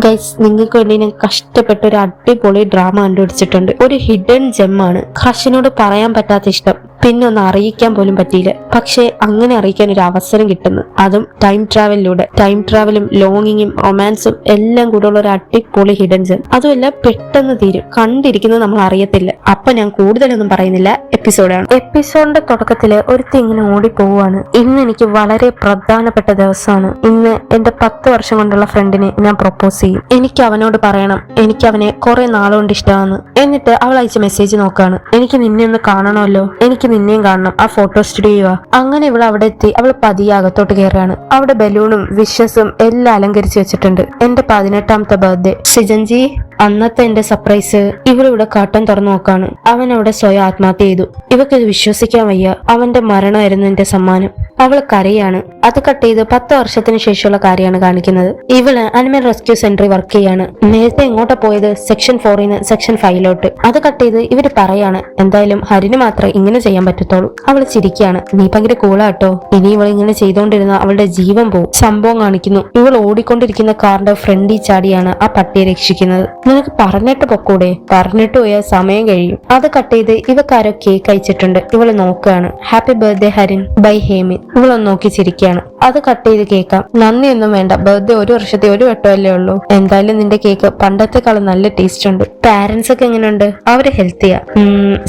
Guys, നിങ്ങൾക്ക് വേണ്ടി ഞാൻ കഷ്ടപ്പെട്ട ഒരു അടിപൊളി ഡ്രാമ കണ്ടുപിടിച്ചിട്ടുണ്ട്. ഒരു ഹിഡൻ ജെമ്മാണ്. ക്രഷിനോട് പറയാൻ പറ്റാത്ത ഇഷ്ടം, പിന്നെ ഒന്ന് അറിയിക്കാൻ പോലും പറ്റിയില്ല. പക്ഷെ അങ്ങനെ അറിയിക്കാൻ ഒരു അവസരം കിട്ടുന്നു, അതും ടൈം ട്രാവലിലൂടെ. ടൈം ട്രാവലും ലോങ്ങിങ്ങും റൊമാൻസും എല്ലാം കൂടെ ഉള്ള ഒരു അടിപൊളി ഹിഡൻ ജെം. അതുമല്ല പെട്ടെന്ന് തീരും, കണ്ടിരിക്കുന്നത് നമ്മൾ അറിയത്തില്ല. അപ്പൊ ഞാൻ കൂടുതലൊന്നും പറയുന്നില്ല, എപ്പിസോഡാണ്. എപ്പിസോഡിന്റെ തുടക്കത്തില് ഒരുത്തി ഇങ്ങനെ ഓടിപ്പോവാണ്. ഇന്ന് എനിക്ക് വളരെ പ്രധാനപ്പെട്ട ദിവസമാണ്. ഇന്ന് എന്റെ 10 വർഷം കൊണ്ടുള്ള ഫ്രണ്ടിനെ ഞാൻ പ്രൊപ്പോസ് ചെയ്യും. എനിക്ക് അവനോട് പറയണം, എനിക്ക് അവനെ കുറെ നാളുകൊണ്ട് ഇഷ്ടമാണ്. എന്നിട്ട് അവൾ അയച്ച മെസ്സേജ് നോക്കാണ്. എനിക്ക് നിന്നെ ഒന്ന് കാണണമല്ലോ, എനിക്ക് നിന്നെയും കാണണം, ആ ഫോട്ടോ സ്റ്റുഡിയോ. അങ്ങനെ ഇവൾ അവിടെ എത്തി. അവൾ പതിയെ അകത്തോട്ട് കയറാണ്. അവിടെ ബലൂണും വിഷസും എല്ലാം അലങ്കരിച്ചു വെച്ചിട്ടുണ്ട്. എന്റെ 18ാമത്തെ ബർത്ത്ഡേ. സിജൻജി, അന്നത്തെ എന്റെ സർപ്രൈസ്. ഇവളിവിടെ കാട്ടം തുറന്നു നോക്കാണ്. അവൻ അവിടെ സ്വയം ആത്മഹത്യ ചെയ്തു. ഇവക്ക് വിശ്വസിക്കാൻ വയ്യ. അവന്റെ മരണമായിരുന്നു എന്റെ സമ്മാനം. അവൾ കരയാണ്. അത് കട്ട് ചെയ്ത് 10 വർഷത്തിന് ശേഷമുള്ള കാര്യമാണ് കാണിക്കുന്നത്. ഇവള് അനിമൽ റെസ്ക്യൂ സെന്ററിൽ വർക്ക് ചെയ്യാണ്. നേരത്തെ എങ്ങോട്ടാ പോയത്? സെക്ഷൻ 4 സെക്ഷൻ 5 അത് കട്ട് ചെയ്ത് ഇവര് പറയാണ്, എന്തായാലും ഹരിന് മാത്രമേ ഇങ്ങനെ ചെയ്യാൻ പറ്റത്തുള്ളൂ. അവള് ചിരിക്കുകയാണ്. നീ ഭയങ്കര കൂളാട്ടോ. ഇനി ഇവൾ ഇങ്ങനെ ചെയ്തോണ്ടിരുന്ന അവളുടെ ജീവൻ പോവും. സംഭവം കാണിക്കുന്നു. ഇവൾ ഓടിക്കൊണ്ടിരിക്കുന്ന കാറിന്റെ ഫ്രണ്ടിൽ ചാടിയാണ് ആ പട്ടിയെ രക്ഷിക്കുന്നത്. നിനക്ക് പറഞ്ഞിട്ട് പൊക്കൂടെ? പറഞ്ഞിട്ട് പോയാൽ സമയം കഴിയും. അത് കട്ട് ചെയ്ത് ഇവക്കാരോ കേക്ക് അയച്ചിട്ടുണ്ട്. ഇവള് നോക്കുകയാണ്. Happy birthday Harin, bye Hemin. ഇവളൊന്ന് നോക്കി ചിരിക്കുകയാണ്. അത് കട്ട് ചെയ്ത് കേൾക്കാം. നന്ദിയൊന്നും വേണ്ട, ബർത്ത്ഡേ 1 വർഷത്തെ 1 വട്ടമല്ലേ ഉള്ളൂ. എന്തായാലും നിന്റെ കേക്ക് പണ്ടത്തെക്കാളും നല്ല ടേസ്റ്റ് ഉണ്ട്. പാരന്റ്സ് ഒക്കെ എങ്ങനെയുണ്ട്? അവര് ഹെൽത്തിയാ.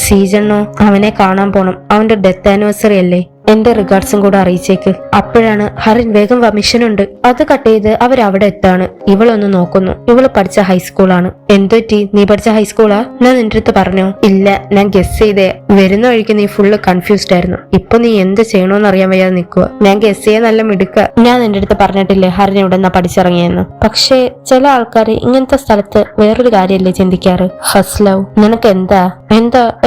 സീസണോ? അവനെ കാണാൻ പോണം. അവന്റെ ഡെത്ത് ആനിവേഴ്സറി അല്ലേ. എന്റെ റിഗാർഡ്സും കൂടെ അറിയിച്ചേക്ക്. അപ്പോഴാണ് ഹരിൻ, വേഗം മിഷൻ ഉണ്ട്. അത് കട്ട് ചെയ്ത് അവരവിടെ എത്താണ്. ഇവളൊന്ന് നോക്കുന്നു. ഇവള് പഠിച്ച ഹൈസ്കൂളാണ്. എന്തൊറ്റി? നീ പഠിച്ച ഹൈസ്കൂളാ? ഞാൻ നിന്റെ അടുത്ത് പറഞ്ഞോ? ഇല്ല, ഞാൻ ഗസ് ചെയ്തേ. വരുന്ന വഴിക്ക് നീ ഫുള്ള് കൺഫ്യൂസ്ഡ് ആയിരുന്നു. ഇപ്പൊ നീ എന്ത് ചെയ്യണോന്ന് അറിയാൻ വയ്യാതെ നിൽക്കുക. ഞാൻ ഗസ് ചെയ്യാൻ നല്ല മിടുക്ക. ഞാൻ നിന്റെ അടുത്ത് പറഞ്ഞിട്ടില്ലേ ഹരിൻ ഇവിടെ നിന്നാ പഠിച്ചിറങ്ങിയെന്ന്? പക്ഷേ ചില ആൾക്കാര് ഇങ്ങനത്തെ സ്ഥലത്ത് വേറൊരു കാര്യമല്ലേ ചിന്തിക്കാറ്? First love. നിനക്ക് എന്താ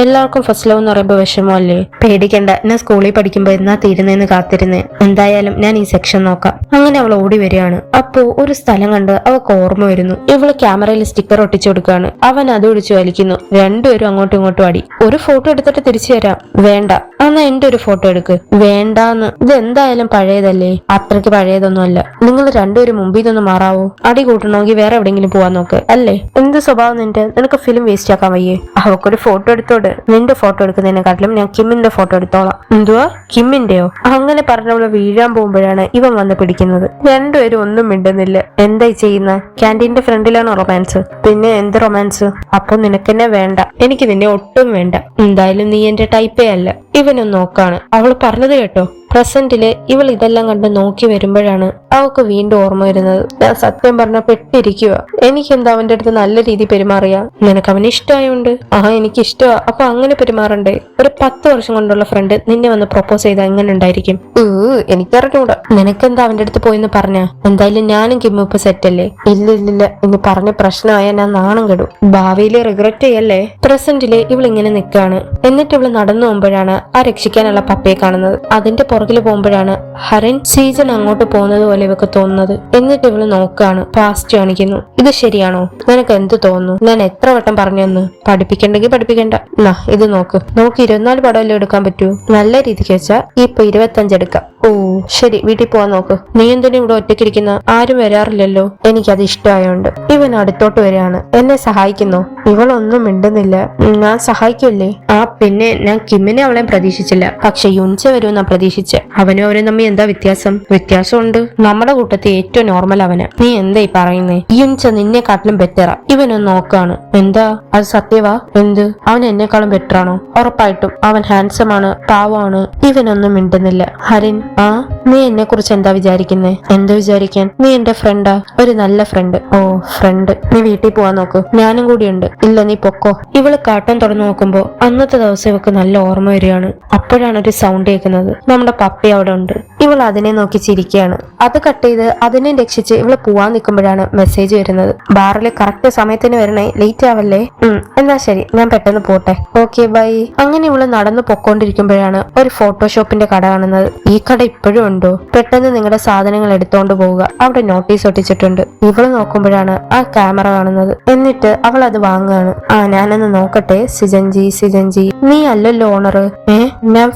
എല്ലാവർക്കും ഫസ്റ്റ് ലവ് എന്ന് പറയുമ്പോ വിഷമല്ലേ? പേടിക്കണ്ട, ഞാൻ സ്കൂളിൽ പഠിക്കുമ്പോ എന്നാ തീരുന്നേന്ന് കാത്തിരുന്നേ. എന്തായാലും ഞാൻ ഈ സെക്ഷൻ നോക്കാം. അങ്ങനെ അവൾ ഓടി വരികയാണ്. അപ്പോ ഒരു സ്ഥലം കണ്ട് അവൾക്ക് ഓർമ്മ വരുന്നു. ഇവള് ക്യാമറയിൽ സ്റ്റിക്കർ ഒട്ടിച്ചു കൊടുക്കുകയാണ്. അവൻ അത് ഒടിച്ചു വലിക്കുന്നു. രണ്ടുപേരും അങ്ങോട്ടും ഇങ്ങോട്ടും അടി. ഒരു ഫോട്ടോ എടുത്തിട്ട് തിരിച്ചു തരാം. വേണ്ട. എന്നാ എന്റെ ഒരു ഫോട്ടോ എടുക്ക്. വേണ്ടാന്ന്. ഇത് എന്തായാലും പഴയതല്ലേ? അത്രയ്ക്ക് പഴയതൊന്നുമല്ല. നിങ്ങൾ രണ്ടുപേരും മുമ്പിൽ നിന്ന് മാറാവോ? അടി കൂട്ടണമെങ്കിൽ വേറെ എവിടെയെങ്കിലും പോവാൻ നോക്ക്. അല്ലേ? എന്ത് സ്വഭാവം നിന്റെ? നിനക്ക് ഫിലിം വേസ്റ്റ് ആക്കാൻ വയ്യേ? അവക്കൊരു ഫോട്ടോ എടുത്തോട്. നിന്റെ ഫോട്ടോ എടുക്കുന്നതിനെക്കാട്ടിലും ഞാൻ കിമ്മിന്റെ ഫോട്ടോ എടുത്തോളാം. എന്തുവാ? കിമ്മിന്റെയോ? അങ്ങനെ പറഞ്ഞവള് വീഴാൻ പോകുമ്പോഴാണ് ഇവൻ വന്ന് പിടിക്കുന്നത്. രണ്ടുപേരും ഒന്നും മിണ്ടുന്നില്ല. എന്തായി ചെയ്യുന്ന? ക്യാൻറ്റീന്റെ ഫ്രണ്ടിലാണോ റൊമാൻസ്? പിന്നെ എന്ത് റൊമാൻസ്? അപ്പൊ നിനക്കെന്നെ വേണ്ട. എനിക്ക് നിന്നെ ഒട്ടും വേണ്ട. എന്തായാലും നീ എന്റെ ടൈപ്പേ അല്ല. ഇവനൊന്ന് നോക്കാണ്. അവള് പറഞ്ഞത് കേട്ടോ? പ്രസന്റില് ഇവൾ ഇതെല്ലാം കണ്ട് നോക്കി വരുമ്പോഴാണ് അവൾക്ക് വീണ്ടും ഓർമ്മ വരുന്നത്. ഞാൻ സത്യം പറഞ്ഞ പെട്ടിരിക്കുക. എനിക്കെന്താ അവന്റെ അടുത്ത് നല്ല രീതി പെരുമാറിയ? നിനക്ക് അവനെ ഇഷ്ടമായോണ്ട്? എനിക്ക് ഇഷ്ടമാ. അപ്പൊ അങ്ങനെ പെരുമാറണ്ടേ? ഒരു 10 വർഷം കൊണ്ടുള്ള ഫ്രണ്ട് നിന്നെ വന്ന് പ്രൊപ്പോസ് ചെയ്താൽ എങ്ങനെ ഉണ്ടായിരിക്കും? എനിക്കറിഞ്ഞൂടാ. നിനക്കെന്താ അവന്റെ അടുത്ത് പോയെന്ന് പറഞ്ഞ? എന്തായാലും ഞാനും കിമ്മ ഇപ്പൊ സെറ്റല്ലേ? ഇല്ല, ഇനി പറഞ്ഞ പ്രശ്നമായ ഞാൻ നാണം കെടും. ഭാവിയില് റിഗ്രറ്റ് ചെയ്യല്ലേ. പ്രസന്റില് ഇവൾ ഇങ്ങനെ നിൽക്കാണ്. എന്നിട്ട് ഇവള് നടന്നു പോകുമ്പോഴാണ് ആ രക്ഷിക്കാനുള്ള പപ്പയെ കാണുന്നത്. അതിന്റെ പുറകില് പോകുമ്പോഴാണ് ഹരൻ സീസൺ അങ്ങോട്ട് പോകുന്നത് പോലെ ഇവക്ക് തോന്നുന്നത്. എന്നിട്ട് ഇവള് നോക്കാണ്. പാസ്റ്റ് കാണിക്കുന്നു. ഇത് ശരിയാണോ? നിനക്ക് എന്ത് തോന്നുന്നു? ഞാൻ എത്ര വട്ടം പറഞ്ഞെന്ന്? പഠിപ്പിക്കണ്ടെങ്കിൽ പഠിപ്പിക്കണ്ട. ഇത് നോക്ക് 24 പടമല്ലേ എടുക്കാൻ പറ്റൂ? നല്ല രീതിക്ക് വെച്ചാ ഇപ്പൊ 25 എടുക്കാം. ഓ ശരി, വീട്ടിൽ പോവാൻ നോക്ക്. നീ എന്തിനും ഇവിടെ ഒറ്റയ്ക്കിരിക്കുന്ന? ആരും വരാറില്ലല്ലോ. എനിക്കത് ഇഷ്ടമായോണ്ട്. ഇവൻ അടുത്തോട്ട് വരികയാണ്. എന്നെ സഹായിക്കുന്നോ? ഇവളൊന്നും മിണ്ടുന്നില്ല. ഞാൻ സഹായിക്കൂല്ലേ? പിന്നെ ഞാൻ കിമ്മിനെ അവളെ പ്രതീക്ഷിച്ചില്ല. പക്ഷെ യുൻച വരുമെന്നാ പ്രതീക്ഷിച്ച്. അവനും അവരും തമ്മിൽ എന്താ വ്യത്യാസമുണ്ട്. നമ്മുടെ കൂട്ടത്തിൽ ഏറ്റവും നോർമൽ അവന്. നീ എന്തായി പറയുന്നേ? യുൻച നിന്നെക്കാട്ടിലും ബെറ്ററാ. ഇവനൊന്ന് നോക്കാണ്. എന്താ അത് സത്യവാ? എന്ത്? അവൻ എന്നെക്കാളും ബെറ്റർ ആണോ? ഉറപ്പായിട്ടും. അവൻ ഹാൻസം ആണ്, പാവമാണ്. ഇവനൊന്നും മിണ്ടുന്നില്ല. ഹരിൻ, നീ എന്നെ കുറിച്ച് എന്താ വിചാരിക്കുന്നേ? എന്ത് വിചാരിക്കാൻ? നീ എന്റെ ഫ്രണ്ടാ, ഒരു നല്ല ഫ്രണ്ട്. ഓ ഫ്രണ്ട്. നീ വീട്ടിൽ പോവാൻ നോക്ക്. ഞാനും കൂടിയുണ്ട്. ഇല്ല, നീ പൊക്കോ. ഇവള് കാട്ടം തുറന്നു നോക്കുമ്പോ അന്നത്തെ ദിവസം ഇവക്ക് നല്ല ഓർമ്മ വരികയാണ്. അപ്പോഴാണ് ഒരു സൗണ്ട് കേൾക്കുന്നത്. നമ്മുടെ പപ്പി അവിടെ ഉണ്ട്. ഇവൾ അതിനെ നോക്കി ചിരിക്കുകയാണ്. അത് കട്ട് ചെയ്ത് അതിനെ രക്ഷിച്ച് ഇവള് പോവാൻ നിൽക്കുമ്പോഴാണ് മെസ്സേജ് വരുന്നത്. ബാറിൽ കറക്റ്റ് സമയത്തിന് വരണേ, ലേറ്റ് ആവല്ലേ? എന്നാ ശരി, ഞാൻ പെട്ടെന്ന് പോട്ടെ. Okay bye. അങ്ങനെ ഇവള് നടന്നു പൊക്കോണ്ടിരിക്കുമ്പോഴാണ് ഒരു ഫോട്ടോഷോപ്പിന്റെ കട കാണുന്നത്. ഈ കട ഇപ്പോഴും ഉണ്ടോ? പെട്ടെന്ന് നിങ്ങളുടെ സാധനങ്ങൾ എടുത്തോണ്ട് പോവുക. അവിടെ നോട്ടീസ് ഒട്ടിച്ചിട്ടുണ്ട്. ഇവള് നോക്കുമ്പോഴാണ് ആ ക്യാമറ കാണുന്നത്. എന്നിട്ട് അവൾ അത് വാങ്ങുകയാണ്. ഞാനൊന്ന് നോക്കട്ടെ. സിജൻജി, നീ അല്ലല്ലോ ഓണർ? ഞാൻ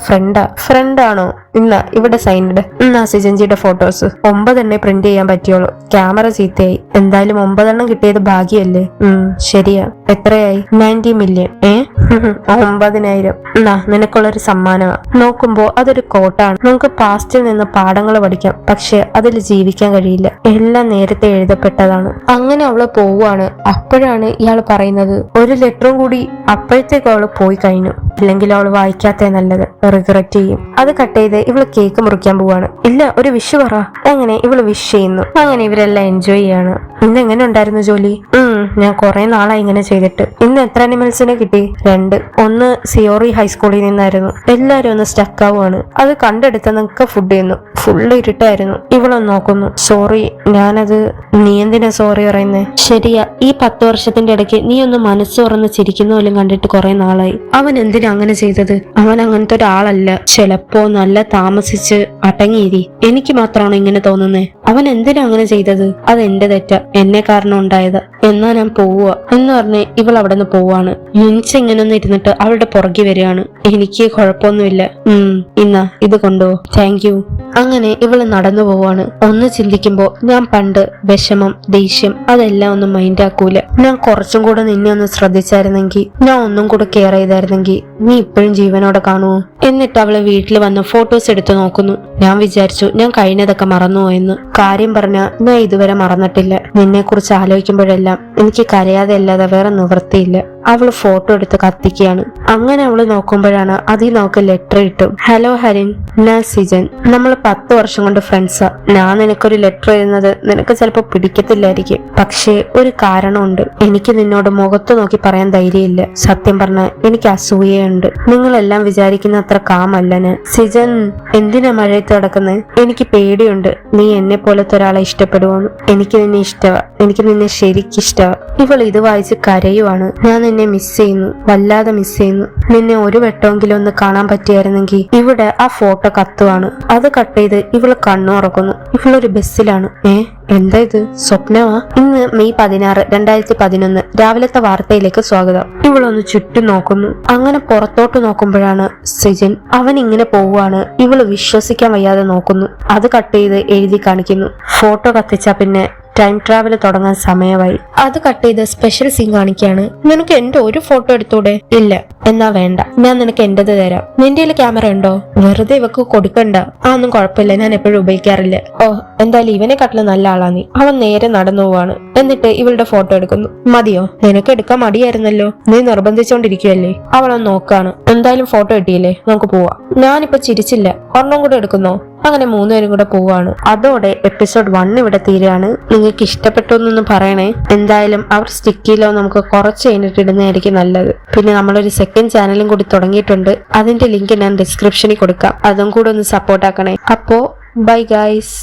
ഫ്രണ്ടാണോ? ഇന്ന ഇവിടെ സൈൻഡ്. എന്നാ സിജൻജിയുടെ ഫോട്ടോസ് 9 എണ്ണേ പ്രിന്റ് ചെയ്യാൻ പറ്റിയോളൂ. ക്യാമറ ചീത്തയായി. എന്തായാലും 9 എണ്ണം കിട്ടിയത് ഭാഗ്യല്ലേ? ശരിയാ. എത്രയായി? 90 മില്യൺ. 9,000. എന്നാ നിനക്കുള്ളൊരു സമ്മാനമാ. നോക്കുമ്പോ അതൊരു കോട്ടാണ്. നമുക്ക് പാസ്റ്റിൽ നിന്ന് പാഠങ്ങൾ പഠിക്കാം, പക്ഷെ അതിൽ ജീവിക്കാൻ കഴിയില്ല. എല്ലാം നേരത്തെ എഴുതപ്പെട്ടതാണ്. അങ്ങനെ അവള് പോവാണ്. അപ്പോഴാണ് ഇയാൾ പറയുന്നത്, ഒരു ലെറ്ററും കൂടി. അപ്പോഴത്തേക്ക് അവള് പോയി കഴിഞ്ഞു. ഇല്ലെങ്കിൽ അവള് വായിക്കാത്തേ നല്ലത്. റിഗ്രറ്റ് ചെയ്യും. അത് കട്ട് ചെയ്ത് ഇവള് കേക്ക് മുറിക്കാൻ പോവാണ്. ഇല്ല, ഒരു വിഷ് പറ. അങ്ങനെ ഇവള് വിഷ് ചെയ്യുന്നു. അങ്ങനെ ഇവരെല്ലാം എൻജോയ് ചെയ്യാണ്. ഇന്ന് എങ്ങനെ ഉണ്ടായിരുന്നു ജോലി? ഞാൻ കുറെ നാളായി ഇങ്ങനെ ചെയ്തിട്ട്. ഇന്ന് എത്ര അനിമൽസിനെ കിട്ടി? 2. ഒന്ന് സിയോറി ഹൈസ്കൂളിൽ നിന്നായിരുന്നു. എല്ലാരും ഒന്ന് സ്റ്റക്ക് ആവുകയാണ്. അത് കണ്ടെടുത്ത നിനക്ക് ഫുഡ് ചെയ്യുന്നു. ഫുള്ള് ഇരുട്ടായിരുന്നു. ഇവളൊന്ന് നോക്കുന്നു. സോറി, ഞാനത്. നീ എന്തിനാ സോറി പറയുന്നേ? ശരിയാ, ഈ 10 വർഷത്തിന്റെ ഇടയ്ക്ക് നീ ഒന്ന് മനസ്സ് തുറന്ന് ചിരിക്കുന്ന പോലും കണ്ടിട്ട് കുറെ നാളായി. അവൻ എന്തിനാ അങ്ങനെ ചെയ്തത്? അവൻ അങ്ങനത്തെ ഒരാളല്ല. ചിലപ്പോ നല്ല താമസിച്ച് അടങ്ങിയിരി. എനിക്ക് മാത്രമാണോ ഇങ്ങനെ തോന്നുന്നേ? അവൻ എന്തിനാ അങ്ങനെ ചെയ്തത്? അത് എന്റെ തെറ്റാ, എന്നെ കാരണം ഉണ്ടായത്. എന്നാ ഞാൻ പോവുക എന്ന് പറഞ്ഞ് ഇവൾ അവിടെ നിന്ന് പോവാണ്. ലിൻസ് ഇങ്ങനെ ഒന്ന് ഇരുന്നിട്ട് അവളുടെ പുറകെ വരികയാണ്. എനിക്ക് കുഴപ്പമൊന്നുമില്ല. ഇന്നാ ഇത് കൊണ്ടുപോ. Thank you. അങ്ങനെ ഇവള് നടന്നു പോവാണ്. ഒന്ന് ചിന്തിക്കുമ്പോ ഞാൻ പണ്ട് വിഷമം, ദേഷ്യം അതെല്ലാം ഒന്നും മൈൻഡ് ആക്കൂല. ഞാൻ കുറച്ചും കൂടെ നിന്നെ ഒന്ന് ശ്രദ്ധിച്ചായിരുന്നെങ്കിൽ, ഞാൻ ഒന്നും കൂടെ കെയർ ചെയ്തായിരുന്നെങ്കിൽ നീ ഇപ്പോഴും ജീവനോടെ കാണുമോ? എന്നിട്ട് അവള് വീട്ടിൽ വന്ന് ഫോട്ടോസ് എടുത്ത് നോക്കുന്നു. ഞാൻ വിചാരിച്ചു ഞാൻ കഴിഞ്ഞതൊക്കെ മറന്നുപോയെന്ന്. കാര്യം പറഞ്ഞ ഞാൻ ഇതുവരെ മറന്നിട്ടില്ല. നിന്നെ കുറിച്ച് ആലോചിക്കുമ്പോഴെല്ലാം എനിക്ക് കരയാതെ അല്ലാതെ വേറെ നിവൃത്തിയില്ല. അവള് ഫോട്ടോ എടുത്ത് കത്തിക്കുകയാണ്. അങ്ങനെ അവള് നോക്കുമ്പോഴാണ് അതിൽ നമുക്ക് ലെറ്റർ കിട്ടും. ഹലോ ഹരിൻ, ഞാൻ സിജൻ. നമ്മൾ 10 വർഷം കൊണ്ട് ഫ്രണ്ട്സാ. ഞാൻ നിനക്കൊരു ലെറ്റർ എഴുതുന്നത് നിനക്ക് ചിലപ്പോ പിടിക്കത്തില്ലായിരിക്കും, പക്ഷേ ഒരു കാരണമുണ്ട്. എനിക്ക് നിന്നോട് മുഖത്ത് നോക്കി പറയാൻ ധൈര്യമില്ല. സത്യം പറഞ്ഞാൽ എനിക്ക് അസൂയയുണ്ട്. നിങ്ങളെല്ലാം വിചാരിക്കുന്ന അത്ര കാമല്ല ഞാൻ. സിജൻ, എന്തിനാ മഴയത്ത് കിടക്കുന്നത്? എനിക്ക് പേടിയുണ്ട് നീ എന്നെ പോലത്തെ ഒരാളെ ഇഷ്ടപ്പെടുവാണ്. എനിക്ക് നിന്നെ ഇഷ്ടമാ. എനിക്ക് നിന്നെ ശരിക്കിഷ്ടമാ. ഇവൾ ഇത് വായിച്ച് കരയുവാണ്. ഞാൻ നിന്നെ മിസ് ചെയ്യുന്നു, വല്ലാതെ മിസ് ചെയ്യുന്നു. നിന്നെ ഒരു വട്ടമെങ്കിലും ഒന്ന് കാണാൻ പറ്റിയായിരുന്നെങ്കിൽ. ഇവിടെ ആ ഫോട്ടോ കത്തുവാണ്. അത് കട്ട് ചെയ്ത് ഇവള് കണ്ണു തുറക്കുന്നു. ഇവളൊരു ബസ്സിലാണ്. എന്താ ഇത്? സ്വപ്നമാ? ഇന്ന് മെയ് 16, 2011 രാവിലത്തെ വാർത്തയിലേക്ക് സ്വാഗതം. ഇവളൊന്ന് ചുറ്റും നോക്കുന്നു. അങ്ങനെ പുറത്തോട്ട് നോക്കുമ്പോഴാണ് സിജൻ. അവൻ ഇങ്ങനെ പോവാണ്. ഇവള് വിശ്വസിക്കാൻ വയ്യാതെ നോക്കുന്നു. അത് കട്ട് ചെയ്ത് എഴുതി കാണിക്കുന്നു. ഫോട്ടോ കത്തിച്ചാ പിന്നെ ടൈം ട്രാവൽ തുടങ്ങാൻ സമയമായി. അത് കട്ട് ചെയ്ത് സ്പെഷ്യൽ സീൻ കാണിക്കുകയാണ്. നിനക്ക് എന്റെ ഒരു ഫോട്ടോ എടുത്തൂടെ? ഇല്ല. എന്നാ വേണ്ട, ഞാൻ നിനക്ക് എന്റേത് തരാം. നിന്റെ ക്യാമറ ഉണ്ടോ? വെറുതെ ഇവക്ക് കൊടുക്കണ്ട. ഒന്നും കുഴപ്പമില്ല, ഞാൻ എപ്പോഴും ഉപയോഗിക്കാറില്ല. എന്തായാലും ഇവനെക്കാട്ടിലും നല്ല ആളാ നീ. അവൻ നേരെ നടന്നു പോവാണ്. എന്നിട്ട് ഇവളുടെ ഫോട്ടോ എടുക്കുന്നു. മതിയോ? നിനക്ക് എടുക്കാൻ മടിയായിരുന്നല്ലോ. നീ നിർബന്ധിച്ചോണ്ടിരിക്കുവല്ലേ? അവളൊന്ന് നോക്കാണ്. എന്തായാലും ഫോട്ടോ കിട്ടിയില്ലേ, നമുക്ക് പോവാ. ഞാനിപ്പോ ചിരിച്ചില്ല. ഒരെണ്ണം കൂടെ എടുക്കുന്നോ? അങ്ങനെ 3 പേരും കൂടെ പോവാണ്. അതോടെ എപ്പിസോഡ് 1 ഇവിടെ തീരുകയാണ്. നിങ്ങൾക്ക് ഇഷ്ടപ്പെട്ടൊന്നും പറയണേ. എന്തായാലും അവർ സ്റ്റിക്കിലോ നമുക്ക് കുറച്ച് കഴിഞ്ഞിട്ട് ഇടുന്നതായിരിക്കും നല്ലത്. പിന്നെ നമ്മളൊരു സെക്കൻഡ് ചാനലും കൂടി തുടങ്ങിയിട്ടുണ്ട്. അതിന്റെ ലിങ്ക് ഞാൻ ഡിസ്ക്രിപ്ഷനിൽ കൊടുക്കാം. അതും കൂടെ ഒന്ന് സപ്പോർട്ട് ആക്കണേ. അപ്പോ ബൈ ഗൈസ്.